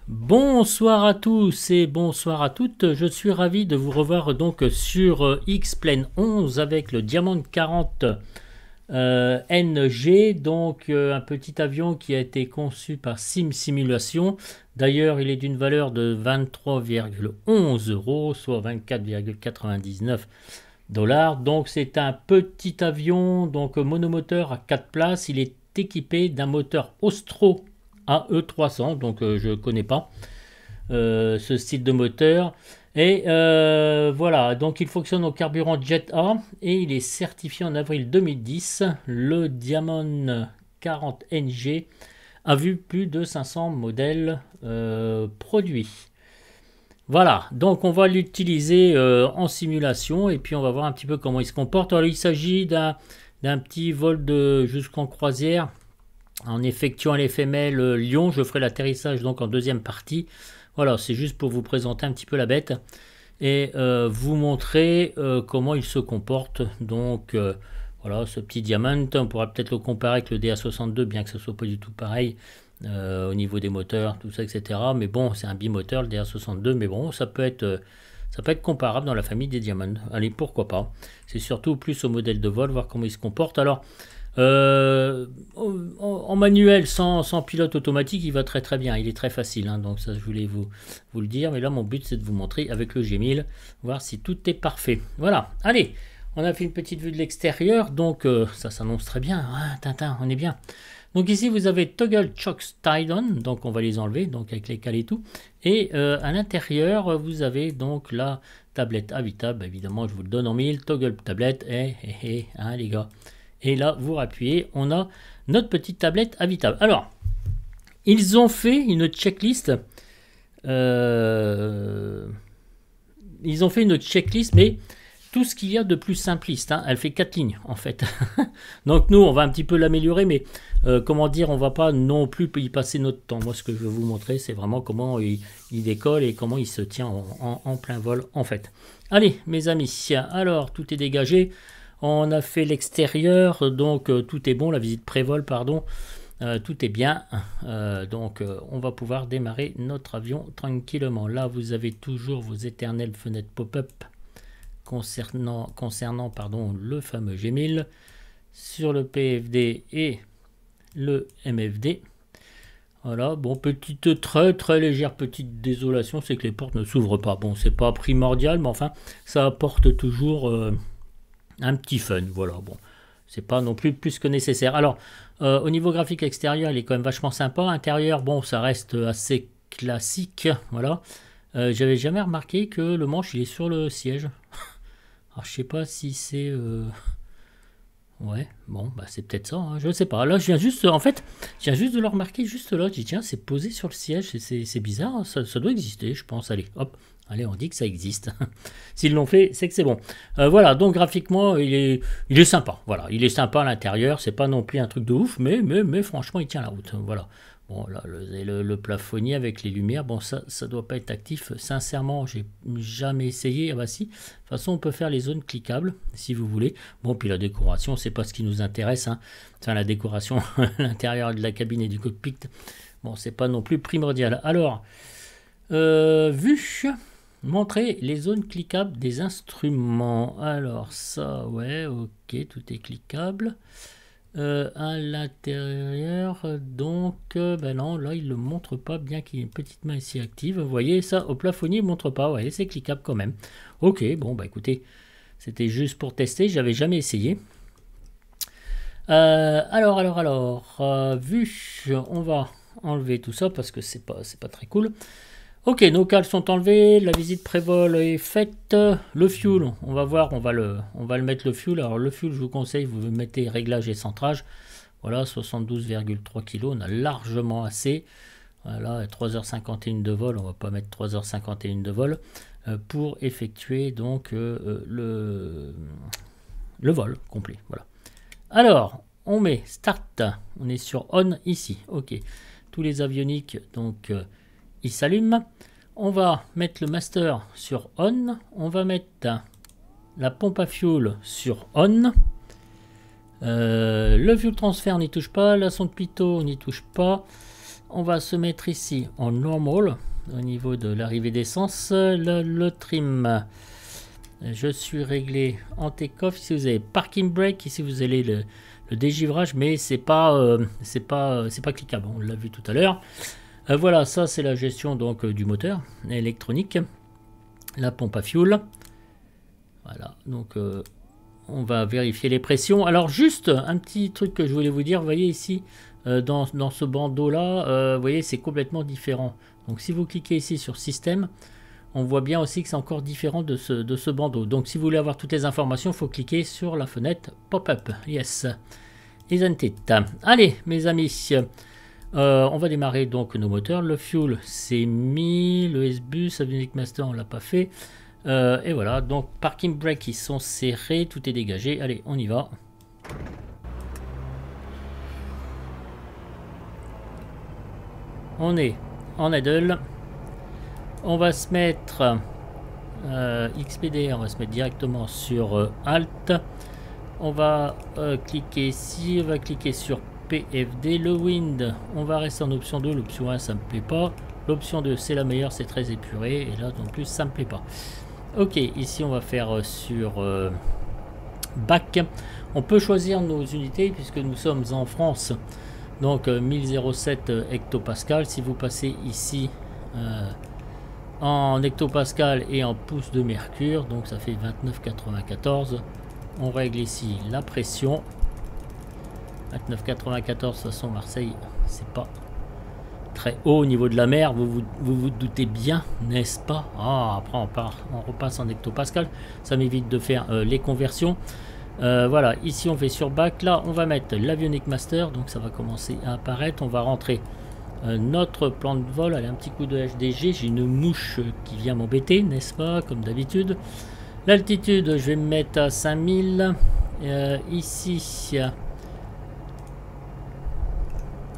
Bonsoir à tous et bonsoir à toutes, je suis ravi de vous revoir donc sur X-Plane 11 avec le Diamond 40 NG, donc un petit avion qui a été conçu par Sim Simulation. D'ailleurs, il est d'une valeur de 23,11 euros, soit 24,99 dollars. Donc c'est un petit avion donc monomoteur à 4 places, il est équipé d'un moteur Ostro AE300, donc je ne connais pas ce style de moteur. Et voilà, donc il fonctionne au carburant Jet A et il est certifié en avril 2010. Le Diamond 40 NG a vu plus de 500 modèles produits. Voilà, donc on va l'utiliser en simulation et puis on va voir un petit peu comment il se comporte. Alors il s'agit d'un petit vol jusqu'en croisière en effectuant l'FML Lyon. Je ferai l'atterrissage donc en deuxième partie. Voilà, c'est juste pour vous présenter un petit peu la bête et vous montrer comment il se comporte. Donc voilà, ce petit Diamond, on pourra peut-être le comparer avec le DA62, bien que ce soit pas du tout pareil au niveau des moteurs, tout ça, etc. Mais bon, c'est un bimoteur, le DA62, mais bon, ça peut être comparable dans la famille des Diamond. Allez, pourquoi pas. C'est surtout plus au modèle de vol, voir comment il se comporte. Alors, en manuel sans pilote automatique, il va très très bien, il est très facile, hein, donc ça je voulais vous le dire, mais là mon but c'est de vous montrer avec le G1000, voir si tout est parfait. Voilà, allez, on a fait une petite vue de l'extérieur, donc ça s'annonce très bien, hein, Tintin, on est bien. Donc ici vous avez Toggle Chocks Tied On, donc on va les enlever, donc avec les cales et tout, et à l'intérieur vous avez donc la tablette habitable, évidemment je vous le donne en mille, Toggle tablette, hein, les gars. Et là, vous appuyez, on a notre petite tablette habitable. Alors, ils ont fait une checklist. Mais tout ce qu'il y a de plus simpliste. Hein, elle fait 4 lignes, en fait. Donc, nous, on va un petit peu l'améliorer, mais comment dire, on va pas non plus y passer notre temps. Moi, ce que je veux vous montrer, c'est vraiment comment il décolle et comment il se tient en plein vol, en fait. Allez, mes amis, alors, tout est dégagé. On a fait l'extérieur, donc tout est bon, la visite pré-vol, pardon, tout est bien. Donc on va pouvoir démarrer notre avion tranquillement. Là, vous avez toujours vos éternelles fenêtres pop-up concernant le fameux G1000 sur le PFD et le MFD. Voilà, bon, petite très légère petite désolation, c'est que les portes ne s'ouvrent pas. Bon, c'est pas primordial, mais enfin, ça apporte toujours un petit fun, voilà, bon, c'est pas non plus que nécessaire. Alors, au niveau graphique extérieur, il est quand même vachement sympa. Intérieur, bon, ça reste assez classique, voilà. J'avais jamais remarqué que le manche, il est sur le siège. Alors, je sais pas si c'est... Ouais, bon, bah c'est peut-être ça, hein, je sais pas. Là, je viens juste de le remarquer juste là. Je dis, tiens, c'est posé sur le siège, c'est bizarre, hein, ça doit exister, je pense. Allez, hop. Allez, on dit que ça existe. S'ils l'ont fait, c'est que c'est bon. Voilà, donc graphiquement, il est sympa. Voilà, il est sympa à l'intérieur. C'est pas non plus un truc de ouf, mais franchement, il tient la route. Voilà. Bon, là, le plafonnier avec les lumières, bon, ça doit pas être actif. Sincèrement, j'ai jamais essayé. Ah bah si. De toute façon, on peut faire les zones cliquables, si vous voulez. Bon, puis la décoration, c'est pas ce qui nous intéresse, hein. Enfin, la décoration à l'intérieur de la cabine et du cockpit, bon, c'est pas non plus primordial. Alors, vue... Montrer les zones cliquables des instruments. Alors ça, ouais, ok, tout est cliquable. À l'intérieur, donc, ben non, là, il ne le montre pas, bien qu'il y ait une petite main ici active. Vous voyez, ça, au plafonnier, il ne montre pas. Ouais, c'est cliquable quand même. Ok, bon, bah écoutez, c'était juste pour tester, j'avais jamais essayé. Alors, vue, on va enlever tout ça parce que c'est pas très cool. Ok, nos cales sont enlevées, la visite pré-vol est faite. Le fuel, on va voir, on va le mettre le fuel. Alors le fuel, je vous conseille, vous mettez réglage et centrage. Voilà, 72,3 kg, on a largement assez. Voilà, 3h51 de vol, on va pas mettre 3h51 de vol pour effectuer donc le vol complet. Voilà. Alors, on met start, on est sur on ici. Ok, tous les avioniques donc il s'allume. On va mettre le master sur on. On va mettre la pompe à fuel sur on. Le fuel transfert, on n'y touche pas. La sonde pitot, on n'y touche pas. On va se mettre ici en normal au niveau de l'arrivée d'essence. Le trim, je suis réglé en take-off. Ici vous avez parking brake, ici vous avez le dégivrage, mais c'est pas cliquable, on l'a vu tout à l'heure. Voilà, ça c'est la gestion donc du moteur électronique, la pompe à fuel. Voilà, donc on va vérifier les pressions. Alors juste un petit truc que je voulais vous dire, vous voyez ici dans ce bandeau là, vous voyez c'est complètement différent. Donc si vous cliquez ici sur système, on voit bien aussi que c'est encore différent de ce bandeau. Donc si vous voulez avoir toutes les informations, il faut cliquer sur la fenêtre pop-up. Yes, isn't it? Allez mes amis, on va démarrer donc nos moteurs. Le fuel c'est mis, le S-Bus, Avionics Master on l'a pas fait. Et voilà, donc parking brake ils sont serrés, tout est dégagé. Allez, on y va. On est en idle. On va se mettre XPD, on va se mettre directement sur Alt. On va cliquer ici, on va cliquer sur PFD. Le Wind, on va rester en option 2. L'option 1, ça me plaît pas. L'option 2, c'est la meilleure, c'est très épuré. Et là, non plus, ça me plaît pas. Ok, ici, on va faire sur Back. On peut choisir nos unités puisque nous sommes en France. Donc 1007 hectopascal. Si vous passez ici en hectopascal et en pouces de mercure, donc ça fait 29,94. On règle ici la pression. 29,94. De toute façon, Marseille, c'est pas très haut au niveau de la mer. Vous doutez bien, n'est-ce pas? Ah, après on repasse en hectopascal. Ça m'évite de faire les conversions. Voilà, ici on fait sur back. Là, on va mettre l'Avionics Master. Donc ça va commencer à apparaître. On va rentrer notre plan de vol. Allez, un petit coup de HDG. J'ai une mouche qui vient m'embêter, n'est-ce pas? Comme d'habitude. L'altitude, je vais me mettre à 5000. Ici,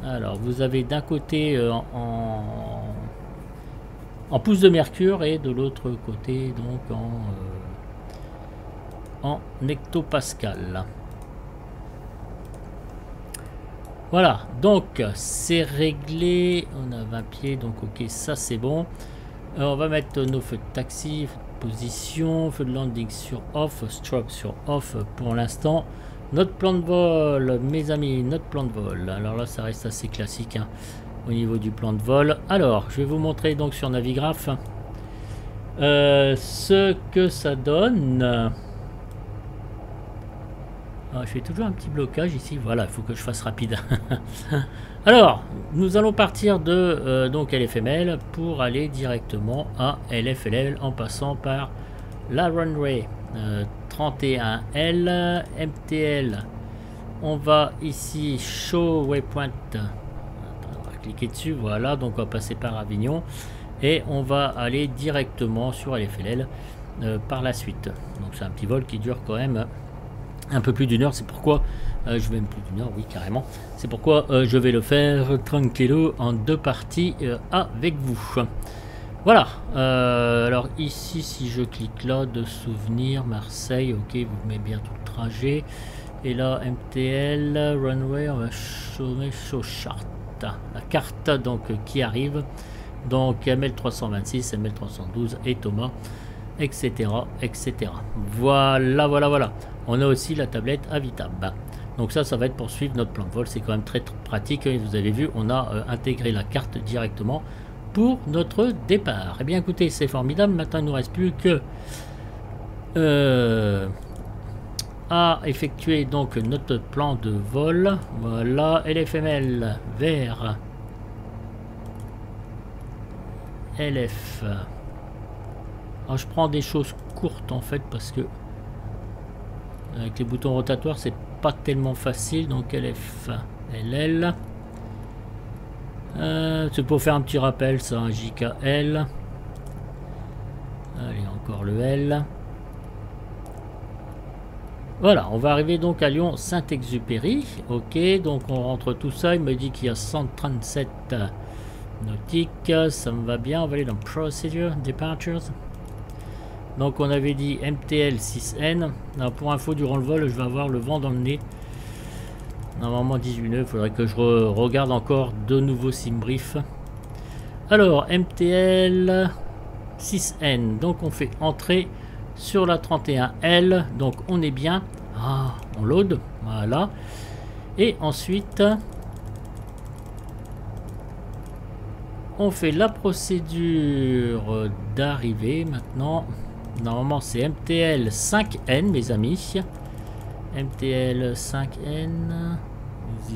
alors vous avez d'un côté en pouces de mercure et de l'autre côté donc en hectopascal. Voilà, donc c'est réglé. On a 20 pieds, donc ok, ça c'est bon. On va mettre nos feux de taxi, feux de position, feux de landing sur off, strobe sur off pour l'instant. Notre plan de vol, mes amis, notre plan de vol. Alors là, ça reste assez classique hein, au niveau du plan de vol. Alors, je vais vous montrer donc sur Navigraph ce que ça donne. Ah, je fais toujours un petit blocage ici. Voilà, il faut que je fasse rapide. Alors, nous allons partir de donc LFML pour aller directement à LFLL en passant par la runway 31L, MTL. On va ici show waypoint. On va cliquer dessus. Voilà, donc on va passer par Avignon et on va aller directement sur LFLL par la suite. Donc c'est un petit vol qui dure quand même un peu plus d'une heure. C'est pourquoi je vais même plus d'une heure, oui carrément. C'est pourquoi je vais le faire tranquillo en deux parties avec vous. Voilà, alors ici si je clique là de souvenir Marseille, ok, vous mettez bien tout le trajet. Et là MTL, runway, on va show chart, la carte donc qui arrive. Donc ML326, ML312 et Thomas, etc. etc. Voilà, voilà, voilà. On a aussi la tablette Avitab. Donc ça va être pour suivre notre plan de vol. C'est quand même très pratique. Et vous avez vu, on a intégré la carte directement pour notre départ. Eh bien écoutez, c'est formidable. Maintenant il ne nous reste plus que à effectuer donc notre plan de vol. Voilà, LFML vers LF. Alors je prends des choses courtes en fait parce que avec les boutons rotatoires c'est pas tellement facile. Donc LF LL. C'est pour faire un petit rappel ça, un JKL. Allez, encore le L. Voilà, on va arriver donc à Lyon Saint-Exupéry. Ok, donc on rentre tout ça. Il me dit qu'il y a 137 nautiques. Ça me va bien. On va aller dans Procedure, Departures. Donc on avait dit MTL 6N. Alors pour info, durant le vol, je vais avoir le vent dans le nez. Normalement 18 nœuds, il faudrait que je regarde encore de nouveaux simbriefs. Alors, MTL 6N, donc on fait entrer sur la 31L, donc on est bien. Ah, on load, voilà. Et ensuite, on fait la procédure d'arrivée maintenant. Normalement, c'est MTL 5N, mes amis. MTL 5N. C'est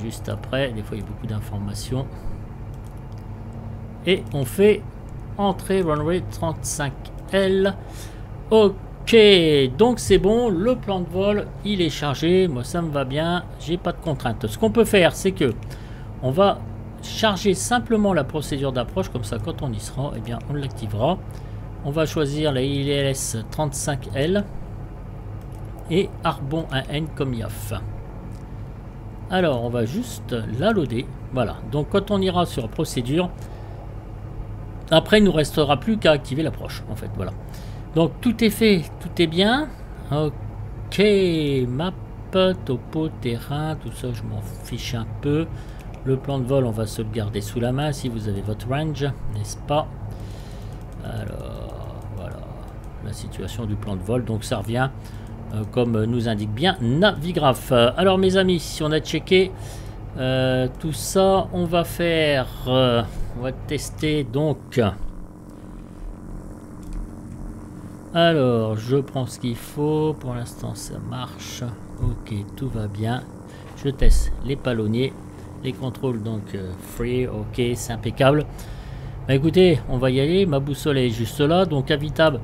juste après. Des fois, il y a beaucoup d'informations. Et on fait entrer runway 35L. Ok, donc c'est bon. Le plan de vol, il est chargé. Moi, ça me va bien. J'ai pas de contraintes. Ce qu'on peut faire, c'est que on va charger simplement la procédure d'approche. Comme ça, quand on y sera, eh bien, on l'activera. On va choisir la ILS 35L. Et Arbon 1N comme IAF. Alors, on va juste la loader. Voilà. Donc, quand on ira sur procédure, après, il ne nous restera plus qu'à activer l'approche. En fait, voilà. Donc, tout est fait. Tout est bien. Ok. Map, topo, terrain. Tout ça, je m'en fiche un peu. Le plan de vol, on va se le garder sous la main si vous avez votre range. N'est-ce pas? Alors, voilà. La situation du plan de vol. Donc, ça revient... comme nous indique bien Navigraph. Alors mes amis, si on a checké tout ça, on va faire on va tester donc. Alors je prends ce qu'il faut, pour l'instant ça marche. Ok, tout va bien. Je teste les palonniers, les contrôles donc free. Ok, c'est impeccable. Bah, écoutez, on va y aller. Ma boussole est juste là, donc habitable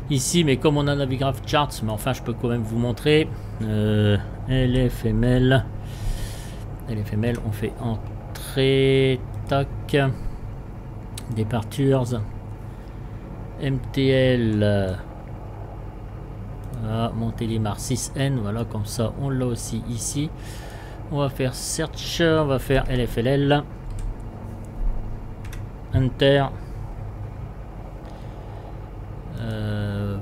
ici, mais comme on a Navigraph Charts, mais enfin je peux quand même vous montrer. LFML, on fait entrée, tac, departures, MTL, voilà, Montélimar 6N, voilà, comme ça on l'a aussi ici. On va faire search, on va faire LFLL, enter.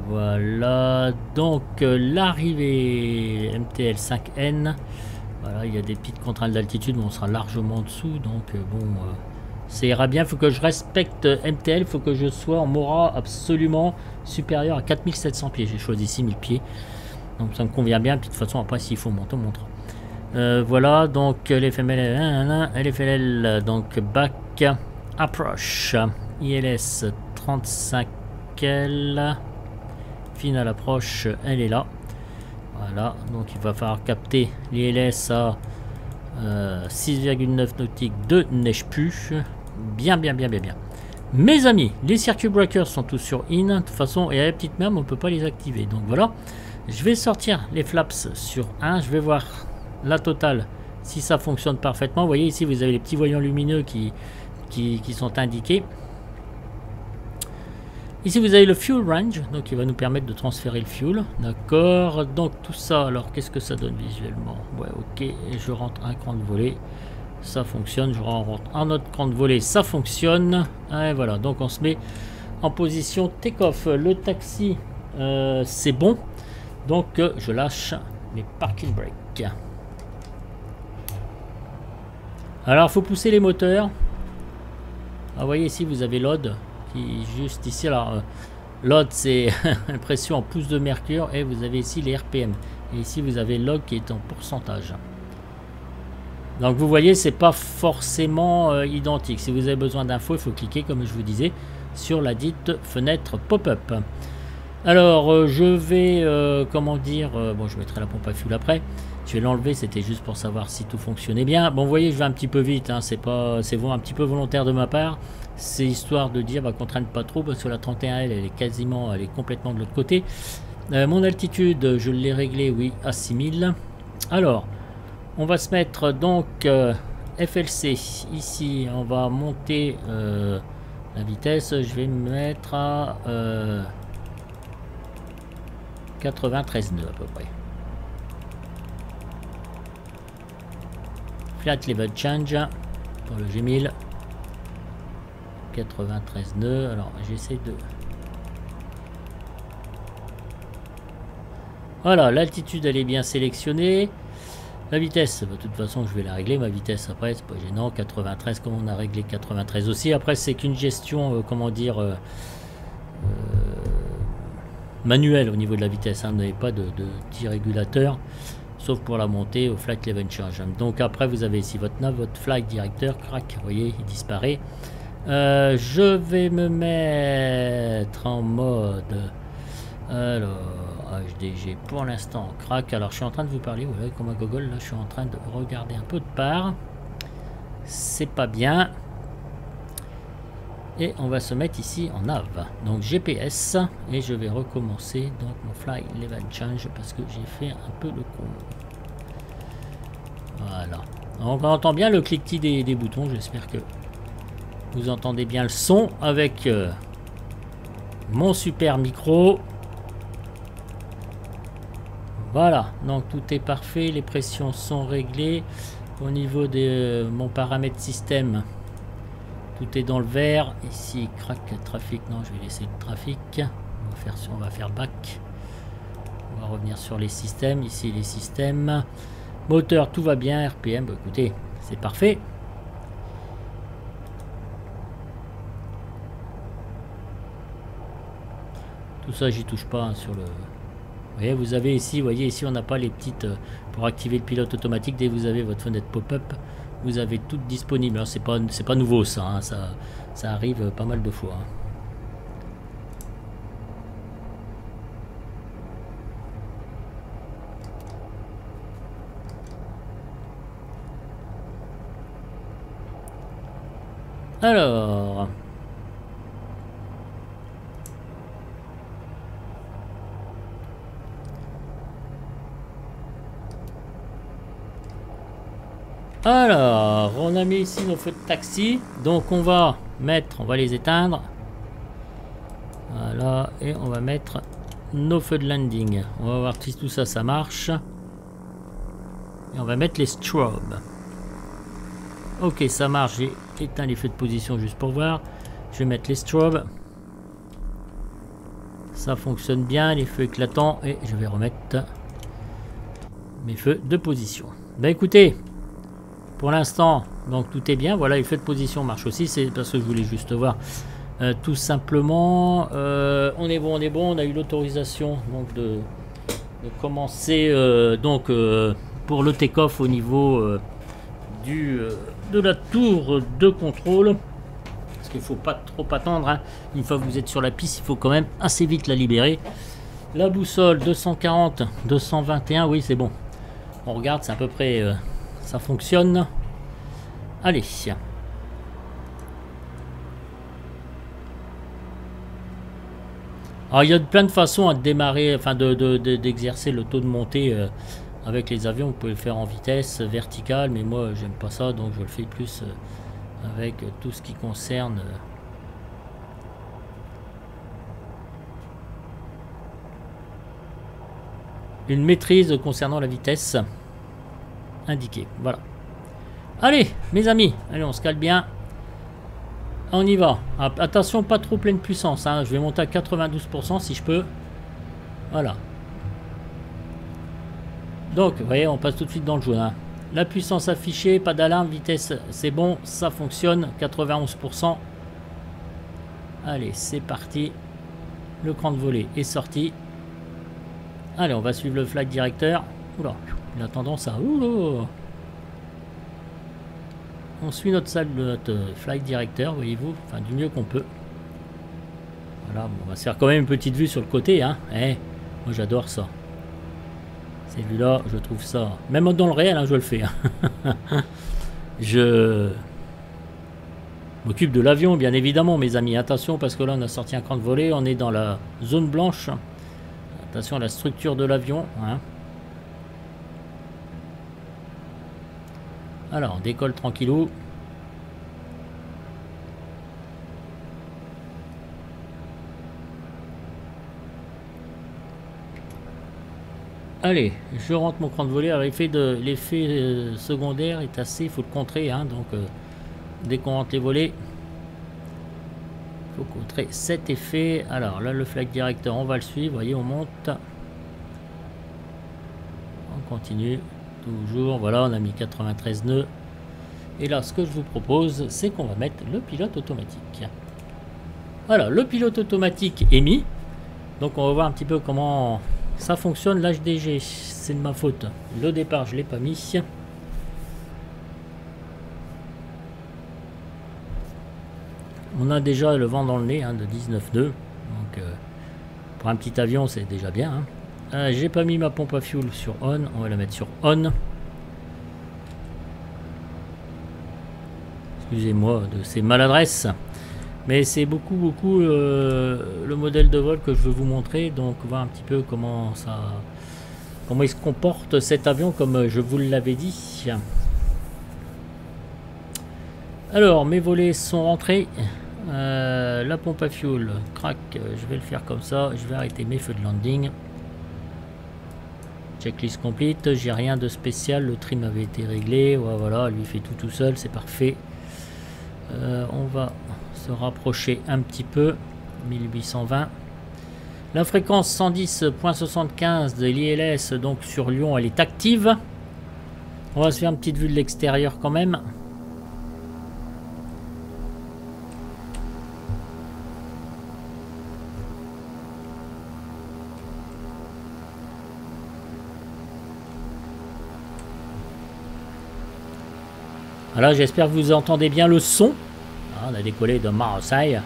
Voilà, donc l'arrivée MTL 5N. Voilà, il y a des petites contraintes d'altitude, mais on sera largement en dessous. Donc bon, ça ira bien. Il faut que je respecte MTL, il faut que je sois en Mora absolument supérieur à 4700 pieds. J'ai choisi 6000 pieds. Donc ça me convient bien. De toute façon, après, s'il faut monter, on montera. Voilà, donc LFML, LFLL, donc back, approach, ILS 35. Finale approche, elle est là. Voilà, donc il va falloir capter l'ILS à 6,9 nautiques de neige plus. Bien. Mes amis, les circuit breakers sont tous sur in. De toute façon, et à la petite même, on ne peut pas les activer. Donc voilà, je vais sortir les flaps sur 1. Je vais voir la totale si ça fonctionne parfaitement. Vous voyez ici, vous avez les petits voyants lumineux qui sont indiqués. Ici vous avez le fuel range, donc il va nous permettre de transférer le fuel. D'accord, donc tout ça, alors qu'est-ce que ça donne visuellement? Ouais, ok, et je rentre un cran de volée, ça fonctionne. Je rentre un autre cran de volée, ça fonctionne. Et voilà, donc on se met en position take-off. Le taxi, c'est bon, donc je lâche mes parking brakes. Alors il faut pousser les moteurs. Ah, vous voyez ici vous avez load. Juste ici, alors load c'est impression en pouces de mercure, et vous avez ici les RPM, et ici vous avez log qui est en pourcentage. Donc vous voyez, c'est pas forcément identique. Si vous avez besoin d'infos, il faut cliquer, comme je vous disais, sur la dite fenêtre pop-up. Alors je vais comment dire, bon, je mettrai la pompe à fuel après. Je vais l'enlever, c'était juste pour savoir si tout fonctionnait bien. Bon, vous voyez, je vais un petit peu vite, hein, c'est un petit peu volontaire de ma part. C'est histoire de dire qu'on ne traîne pas trop, parce que la 31L, elle est complètement de l'autre côté. Mon altitude, je l'ai réglé, oui, à 6000. Alors, on va se mettre donc FLC. Ici, on va monter la vitesse. Je vais me mettre à 93 nœuds à peu près. Flat level change pour le G1000. 93 nœuds. Alors j'essaie de... Voilà, l'altitude elle est bien sélectionnée. La vitesse, de toute façon je vais la régler, ma vitesse après, c'est pas gênant, 93 comme on a réglé 93 aussi. Après c'est qu'une gestion, comment dire, manuelle au niveau de la vitesse, hein. Vous n'avez pas de petit régulateur, sauf pour la montée au flight level change. Donc après vous avez ici votre nav, votre flight directeur, crac, vous voyez, il disparaît. Je vais me mettre en mode, alors, HDG pour l'instant, crac. Alors je suis en train de vous parler, vous voyez, comme un gogol, là je suis en train de regarder un peu de part. C'est pas bien. Et on va se mettre ici en nav. Donc GPS, et je vais recommencer donc mon fly level change parce que j'ai fait un peu le con. Voilà. Donc on entend bien le cliquetis des boutons, j'espère que vous entendez bien le son avec mon super micro. Voilà, donc tout est parfait, les pressions sont réglées. Au niveau de mon paramètre système, tout est dans le vert. Ici, crac, trafic, non, je vais laisser le trafic. On va faire back. On va revenir sur les systèmes. Ici, les systèmes. Moteur, tout va bien. RPM, bah, écoutez, c'est parfait. Tout ça, j'y touche pas hein, sur le... Vous voyez, vous avez ici, vous voyez ici, on n'a pas les petites... pour activer le pilote automatique, dès que vous avez votre fenêtre pop-up, vous avez tout disponible. C'est pas nouveau ça, hein, ça arrive pas mal de fois. Hein. Alors... Alors, on a mis ici nos feux de taxi. Donc on va les éteindre. Voilà, et on va mettre nos feux de landing. On va voir si tout ça, ça marche. Et on va mettre les strobes. Ok, ça marche. J'ai éteint les feux de position juste pour voir. Je vais mettre les strobes. Ça fonctionne bien, les feux éclatants. Et je vais remettre mes feux de position. Ben écoutez... Pour l'instant, donc tout est bien. Voilà, les feux de position marchent aussi. C'est parce que je voulais juste voir. Tout simplement, on est bon, on est bon. On a eu l'autorisation donc de commencer pour le take-off au niveau de la tour de contrôle. Parce qu'il ne faut pas trop attendre. Hein. Une fois que vous êtes sur la piste, il faut quand même assez vite la libérer. La boussole 240, 221, oui c'est bon. On regarde, c'est à peu près... ça fonctionne. Allez. Alors il y a plein de façons à démarrer, enfin d'exercer le taux de montée avec les avions. Vous pouvez le faire en vitesse verticale, mais moi j'aime pas ça, donc je le fais plus avec tout ce qui concerne une maîtrise concernant la vitesse indiquée. Voilà. Allez, mes amis, allez, on se cale bien. On y va. Attention, pas trop pleine puissance. Hein. Je vais monter à 92% si je peux. Voilà. Donc, vous voyez, on passe tout de suite dans le jaune. Hein. La puissance affichée, pas d'alarme, vitesse, c'est bon, ça fonctionne. 91%. Allez, c'est parti. Le cran de volée est sorti. Allez, on va suivre le flag directeur. Oula, il a tendance à... Oula. On suit notre flight directeur, voyez-vous, enfin du mieux qu'on peut. Voilà, bon, on va se faire quand même une petite vue sur le côté, hein. Eh, moi j'adore ça. Ces vues-là, je trouve ça... Même dans le réel, hein, je le fais. Hein. Je m'occupe de l'avion, bien évidemment, mes amis. Attention, parce que là, on a sorti un cran de volée, on est dans la zone blanche. Attention à la structure de l'avion, hein. Alors, on décolle tranquillou. Allez, je rentre mon cran de volée. Alors, l'effet secondaire est assez... Il faut le contrer, hein. Donc, dès qu'on rentre les volets, il faut contrer cet effet. Alors, là, le flag directeur, on va le suivre. Vous voyez, on monte. On continue. Toujours, voilà, on a mis 93 nœuds. Et là, ce que je vous propose, c'est qu'on va mettre le pilote automatique. Voilà, le pilote automatique est mis. Donc on va voir un petit peu comment ça fonctionne. L'HDG, c'est de ma faute. Le départ, je ne l'ai pas mis. On a déjà le vent dans le nez hein, de 19 nœuds. Donc pour un petit avion, c'est déjà bien. Hein. J'ai pas mis ma pompe à fuel sur on. On va la mettre sur on. Excusez-moi de ces maladresses. Mais c'est beaucoup le modèle de vol que je veux vous montrer. Donc voir un petit peu comment il se comporte cet avion comme je vous l'avais dit. Alors mes volets sont rentrés. La pompe à fuel, crac, je vais le faire comme ça. Je vais arrêter mes feux de landing. Checklist complete. J'ai rien de spécial. Le trim avait été réglé. Voilà, lui fait tout seul. C'est parfait. On va se rapprocher un petit peu. 1820. La fréquence 110.75 de l'ILS donc sur Lyon, elle est active. On va se faire une petite vue de l'extérieur quand même. Voilà, j'espère que vous entendez bien le son. Ah, on a décollé de Marseille.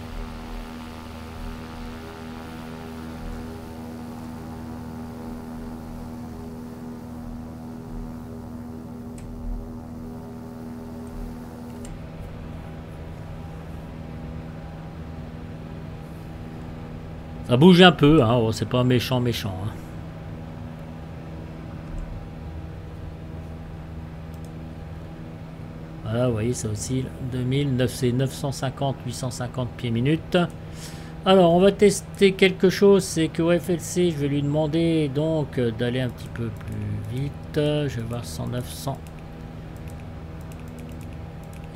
Ça bouge un peu, hein. Oh, c'est pas méchant. Hein. Voilà, vous voyez, ça oscille 2009, c'est 950, 850 pieds minutes. Alors, on va tester quelque chose, c'est que au FLC, je vais lui demander donc d'aller un petit peu plus vite. Je vais voir 109, 100.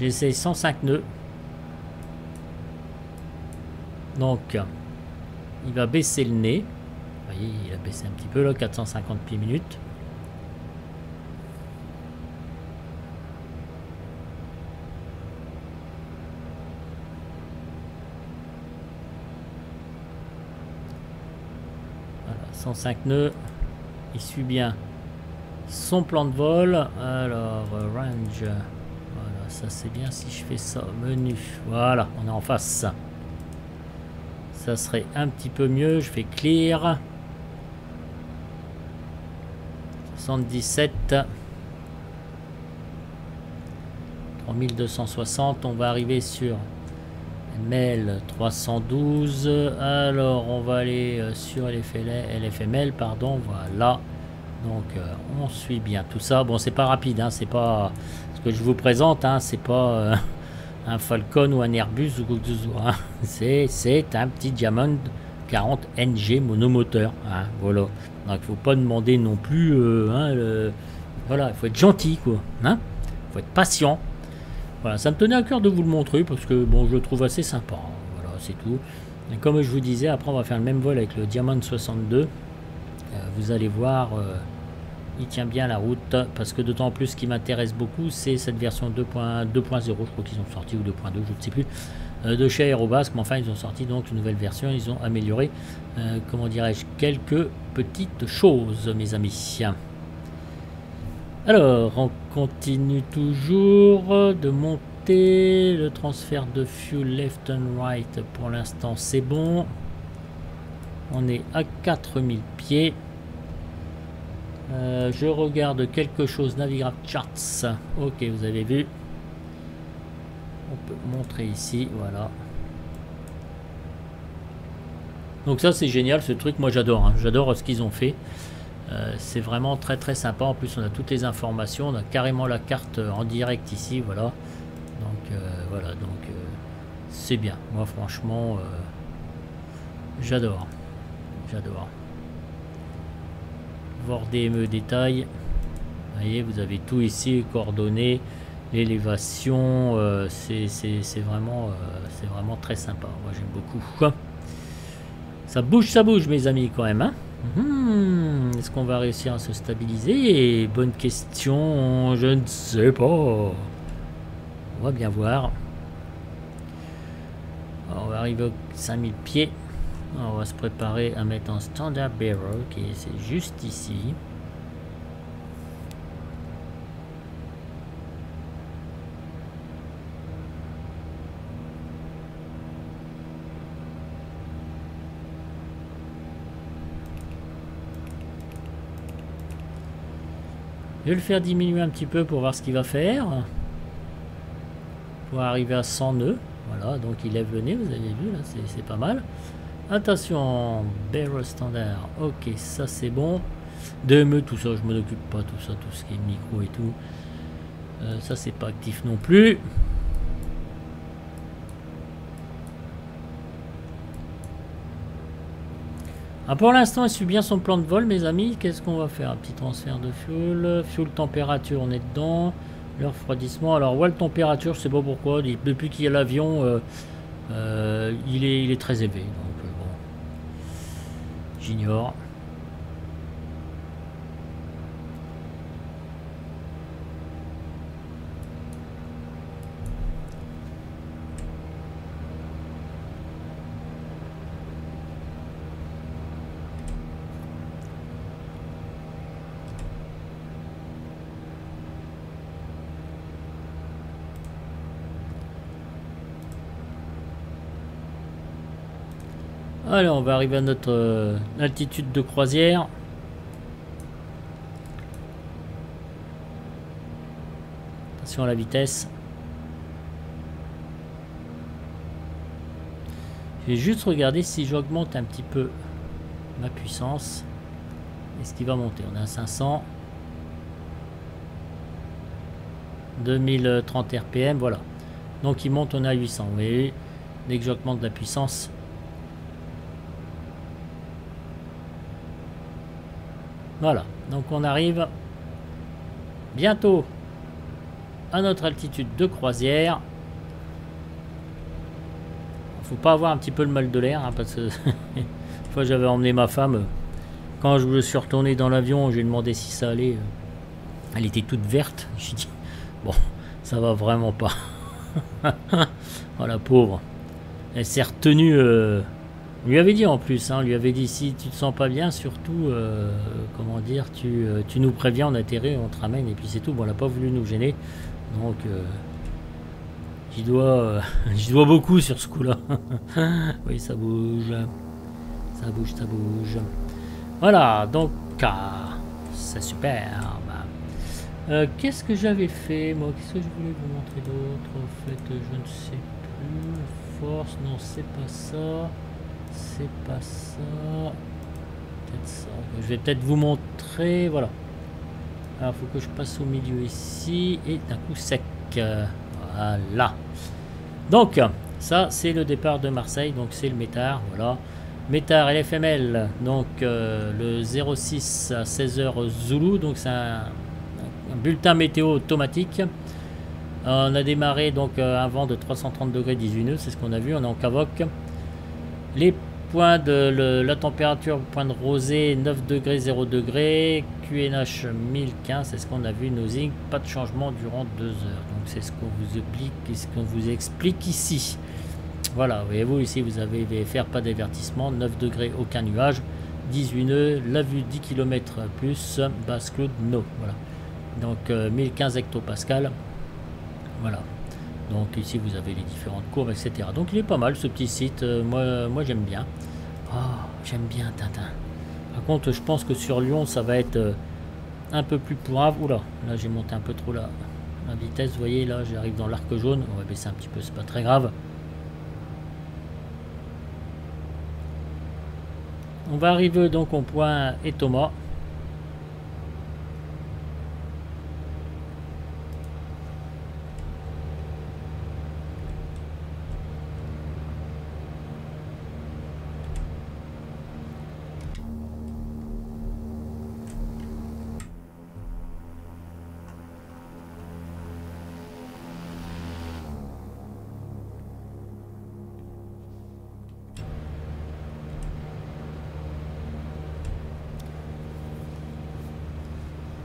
J'essaye 105 nœuds. Donc, il va baisser le nez. Vous voyez, il a baissé un petit peu là, 450 pieds minutes. Voilà, 105 nœuds. Il suit bien son plan de vol. Alors, range. Voilà, ça c'est bien si je fais ça. Menu. Voilà, on est en face. Ça serait un petit peu mieux. Je fais clear. 77. 3260. On va arriver sur ML 312. Alors, on va aller sur LFML, pardon. Voilà. Donc, on suit bien tout ça. Bon, c'est pas rapide. Hein, c'est pas ce que je vous présente. Hein, c'est pas... un Falcon ou un Airbus ou quoi que ce soit. Hein. C'est un petit Diamond 40 NG monomoteur. Hein, voilà. Donc il faut pas demander non plus. Voilà, il faut être gentil quoi. Hein, faut être patient. Voilà, ça me tenait à cœur de vous le montrer parce que bon, je le trouve assez sympa. Voilà, c'est tout. Et comme je vous disais, après on va faire le même vol avec le Diamond 62. Vous allez voir. Il tient bien la route parce que d'autant plus ce qui m'intéresse beaucoup c'est cette version 2.0, je crois qu'ils ont sorti ou 2.2, je ne sais plus, de chez Aérobasque, mais enfin ils ont sorti donc une nouvelle version, ils ont amélioré, comment dirais-je, quelques petites choses mes amis. Alors on continue toujours de monter, le transfert de fuel left and right pour l'instant c'est bon, on est à 4000 pieds. Je regarde quelque chose, Navigraph Charts. Ok, vous avez vu. On peut montrer ici, voilà. Donc ça c'est génial ce truc, moi j'adore. Hein. J'adore ce qu'ils ont fait. C'est vraiment très sympa. En plus on a toutes les informations, on a carrément la carte en direct ici, voilà. Donc voilà, donc c'est bien. Moi franchement, j'adore. J'adore. Voir DME détail, vous voyez, vous avez tout ici, les coordonnées, l'élévation, c'est vraiment très sympa. Moi j'aime beaucoup. Ça bouge mes amis quand même. Hein, Est-ce qu'on va réussir à se stabiliser? Bonne question, je ne sais pas. On va bien voir. Alors, on va arriver aux 5000 pieds. Alors, on va se préparer à mettre un standard barrel qui est juste ici. Je vais le faire diminuer un petit peu pour voir ce qu'il va faire. Pour arriver à 100 nœuds. Voilà, donc il lève le nez, vous avez vu, là, c'est pas mal. Attention, barrel standard. Ok, ça c'est bon. DME, tout ça, je m'en occupe pas, tout ça, tout ce qui est micro et tout. Ça c'est pas actif non plus. Ah, pour l'instant, il suit bien son plan de vol, mes amis. Qu'est-ce qu'on va faire? Un petit transfert de fuel. Fuel température, on est dedans. Le refroidissement. Alors, ouais, température, je sais pas pourquoi. Depuis qu'il y a l'avion, il est très élevé. Donc, bon, j'ignore. Alors, on va arriver à notre altitude de croisière. Attention à la vitesse. Je vais juste regarder si j'augmente un petit peu ma puissance. Est-ce qu'il va monter? On est à 500. 2030 RPM, voilà. Donc il monte, on est à 800. Vous voyez, dès que j'augmente la puissance. Voilà, donc on arrive bientôt à notre altitude de croisière. Faut pas avoir un petit peu le mal de l'air, hein, parce que une fois j'avais emmené ma femme, quand je me suis retourné dans l'avion, j'ai demandé si ça allait. Elle était toute verte. J'ai dit bon, ça va vraiment pas. Oh la pauvre. Elle s'est retenue. On lui avait dit en plus, hein, on lui avait dit si tu te sens pas bien, surtout, comment dire, tu nous préviens, on atterrit, on te ramène et puis c'est tout. Bon, elle n'a pas voulu nous gêner, donc j'y dois, j'y dois beaucoup sur ce coup-là. Oui, ça bouge, ça bouge, ça bouge. Voilà, donc c'est super. Qu'est-ce que j'avais fait moi? Qu'est-ce que je voulais vous montrer d'autre? En fait, je ne sais plus. Force, non, c'est pas ça. C'est pas ça. Peut-être ça. Je vais peut-être vous montrer. Voilà. Alors, il faut que je passe au milieu ici. Et d'un coup sec. Voilà. Donc, ça, c'est le départ de Marseille. Donc, c'est le métard. Voilà. Métard LFML. Donc, le 06 à 16h Zulu. Donc, c'est un bulletin météo automatique. On a démarré donc un vent de 330 degrés 18 nœuds. C'est ce qu'on a vu. On est en Cavoc. Les points de la température, point de rosée 9 degrés 0 degrés, QNH 1015, c'est ce qu'on a vu, nosing, pas de changement durant 2 heures. Donc c'est ce qu'on vous explique ici. Voilà, voyez-vous ici vous avez VFR, pas d'avertissement, 9 degrés, aucun nuage, 18 nœuds, la vue 10 km plus, basse cloud, no. Voilà. Donc 1015 hectopascal. Voilà. Donc ici vous avez les différentes courbes, etc. Donc il est pas mal ce petit site, moi j'aime bien. Oh, j'aime bien Tintin. Par contre je pense que sur Lyon ça va être un peu plus pourrave. Oula, là j'ai monté un peu trop la vitesse, vous voyez là j'arrive dans l'arc jaune, on va baisser un petit peu, c'est pas très grave. On va arriver donc au point Etoma.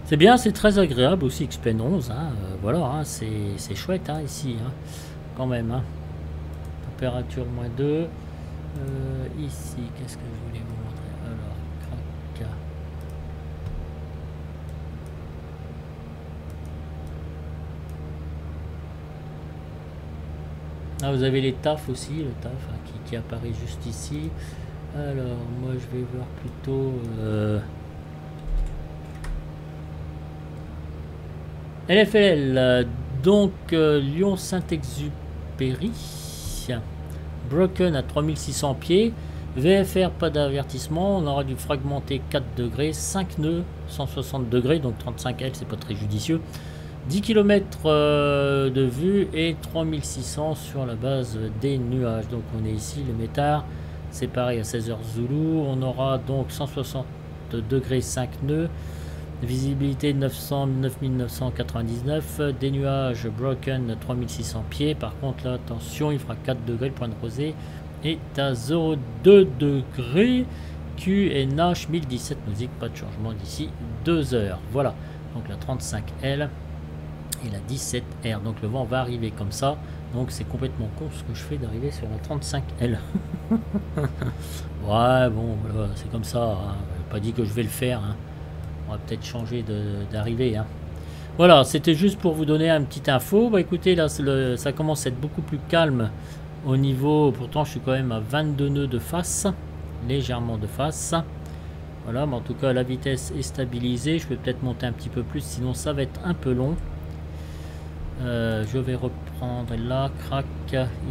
C'est bien, c'est très agréable aussi XPN 11, hein, voilà, hein, c'est chouette hein, ici, hein, quand même. Hein. Température -2. Ici, qu'est-ce que je voulais vous montrer? Alors, crac. Ah, vous avez les tafs aussi, le taf hein, qui apparaît juste ici. Alors, moi je vais voir plutôt... LFL, donc Lyon-Saint-Exupéry, Broken à 3600 pieds, VFR pas d'avertissement, on aura du fragmenté 4 degrés, 5 nœuds, 160 degrés, donc 35 L, c'est pas très judicieux, 10 km de vue et 3600 sur la base des nuages. Donc on est ici, le métard, c'est pareil à 16h Zulu, on aura donc 160 degrés, 5 nœuds, visibilité 9999, des nuages Broken 3600 pieds. Par contre là attention, il fera 4 degrés, le point de rosée est à 0,2 degrés. QNH 1017 musique, pas de changement d'ici 2 heures. Voilà, donc la 35L et la 17R. Donc le vent va arriver comme ça, donc c'est complètement con ce que je fais d'arriver sur la 35L. Ouais bon voilà, c'est comme ça hein. Pas dit que je vais le faire hein. On va peut-être changer d'arrivée. Hein. Voilà, c'était juste pour vous donner un petit info. Bah écoutez, là, ça commence à être beaucoup plus calme au niveau... Pourtant, je suis quand même à 22 nœuds de face. Légèrement de face. Voilà, mais en tout cas, la vitesse est stabilisée. Je vais peut-être monter un petit peu plus, sinon ça va être un peu long. Je vais reprendre là, crac,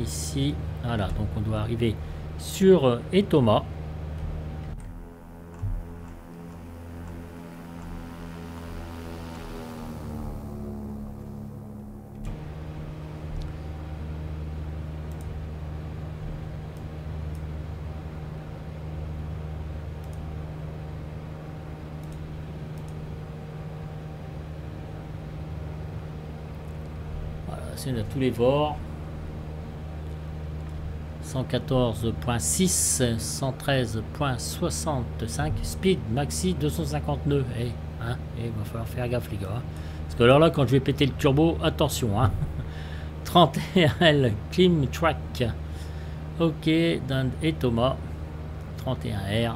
ici. Voilà, donc on doit arriver sur Etoma. On a tous les vorts. 114.6, 113.65, speed maxi 250 nœuds. Et hein, il va falloir faire gaffe les gars. Hein. Parce que alors là, quand je vais péter le turbo, attention. Hein. 31L Clim Track. Ok, dans Etoma. 31R.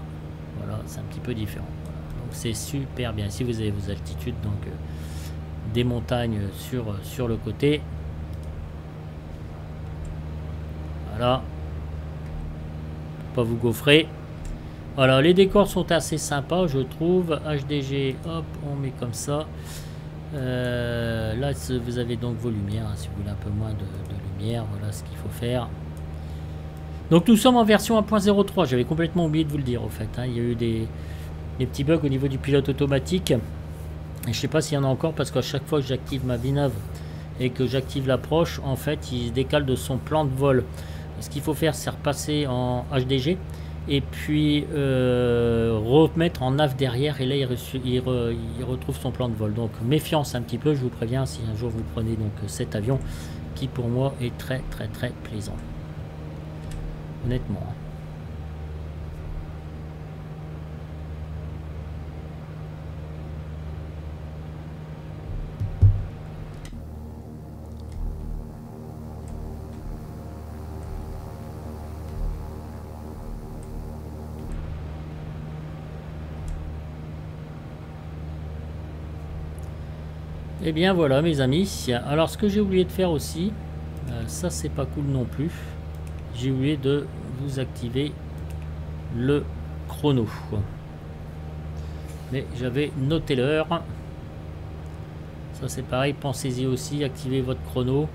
Voilà, c'est un petit peu différent. Voilà. Donc c'est super bien. Ici vous avez vos altitudes, donc des montagnes sur le côté. Voilà. Pas vous gaufrer. Voilà, les décors sont assez sympas, je trouve. HDG, hop, on met comme ça. Là, vous avez donc vos lumières, hein, si vous voulez un peu moins de lumière. Voilà ce qu'il faut faire. Donc nous sommes en version 1.03. J'avais complètement oublié de vous le dire, au fait. Hein. Il y a eu des petits bugs au niveau du pilote automatique. Et je sais pas s'il y en a encore, parce qu'à chaque fois que j'active ma V9 et que j'active l'approche, en fait, il se décale de son plan de vol. Ce qu'il faut faire, c'est repasser en HDG et puis remettre en nav derrière, et là il retrouve son plan de vol. Donc méfiance un petit peu, je vous préviens, si un jour vous prenez donc cet avion qui pour moi est très plaisant, honnêtement. Et bien voilà mes amis, alors ce que j'ai oublié de faire aussi, ça c'est pas cool non plus, j'ai oublié de vous activer le chrono, mais j'avais noté l'heure. Ça c'est pareil, pensez-y aussi, activez votre chrono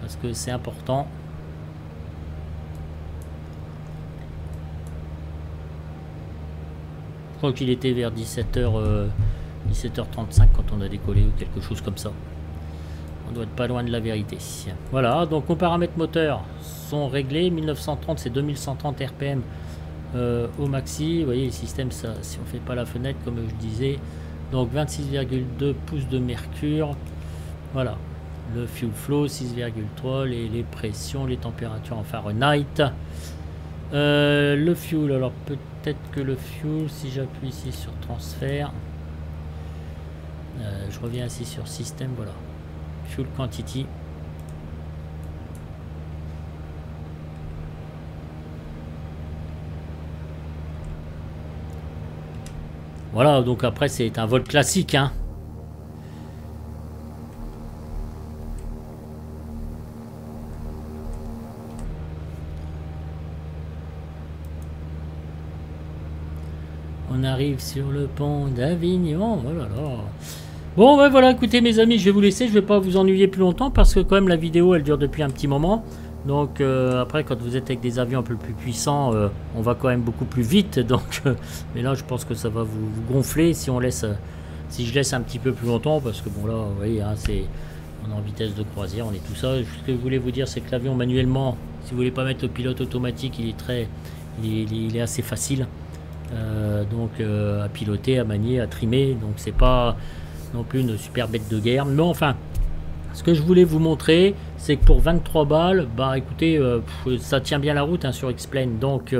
parce que c'est important. Je crois qu'il était vers 17h 17h35 quand on a décollé ou quelque chose comme ça. On doit être pas loin de la vérité. Voilà, donc nos paramètres moteurs sont réglés. 1930 c'est 2130 RPM au maxi. Vous voyez le système, ça, si on fait pas la fenêtre comme je disais, donc 26,2 pouces de mercure. Voilà, le fuel flow 6,3, les pressions, les températures en Fahrenheit. Le fuel, alors peut-être que le fuel, si j'appuie ici sur transfert, Je reviens ici sur système, voilà. Fuel quantity. Voilà, donc après c'est un vol classique, hein. On arrive sur le pont d'Avignon, oh là là. Bon, ben voilà, écoutez mes amis, je vais vous laisser, je vais pas vous ennuyer plus longtemps parce que quand même la vidéo elle dure depuis un petit moment. Donc après quand vous êtes avec des avions un peu plus puissants, on va quand même beaucoup plus vite. Donc, mais là je pense que ça va vous gonfler si on laisse, si je laisse un petit peu plus longtemps parce que bon là, vous voyez, hein, on est en vitesse de croisière, on est tout ça. Ce que je voulais vous dire, c'est que l'avion manuellement, si vous voulez pas mettre le pilote automatique, il est assez facile. Donc à piloter, à manier, à trimer, donc c'est pas non plus une super bête de guerre, mais enfin ce que je voulais vous montrer c'est que pour 23 balles, bah écoutez, ça tient bien la route, hein, sur X-Plane, donc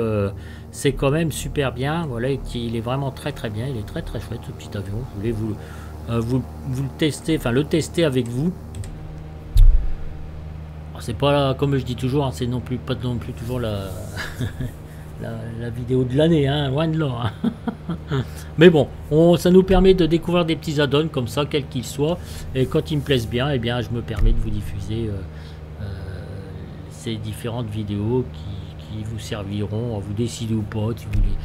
c'est quand même super bien. Voilà, il est vraiment très très bien, il est très très chouette ce petit avion. Je voulais vous le tester, enfin le tester avec vous. C'est pas, comme je dis toujours, hein, c'est non plus pas non plus toujours la la vidéo de l'année, hein, loin de là. Hein. Mais bon, ça nous permet de découvrir des petits add-ons comme ça, quels qu'ils soient. Et quand ils me plaisent bien, eh bien, je me permets de vous diffuser ces différentes vidéos qui vous serviront à vous décider ou pas, si vous voulez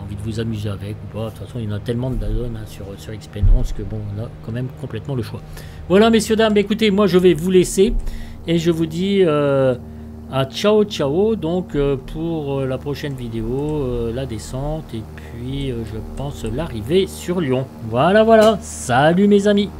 envie de vous amuser avec ou pas. De toute façon, il y en a tellement d'add-ons, hein, sur Experience que bon, on a quand même complètement le choix. Voilà, messieurs, dames, écoutez, moi je vais vous laisser et je vous dis ciao ciao, donc pour la prochaine vidéo, la descente et puis je pense l'arrivée sur Lyon. Voilà, salut mes amis.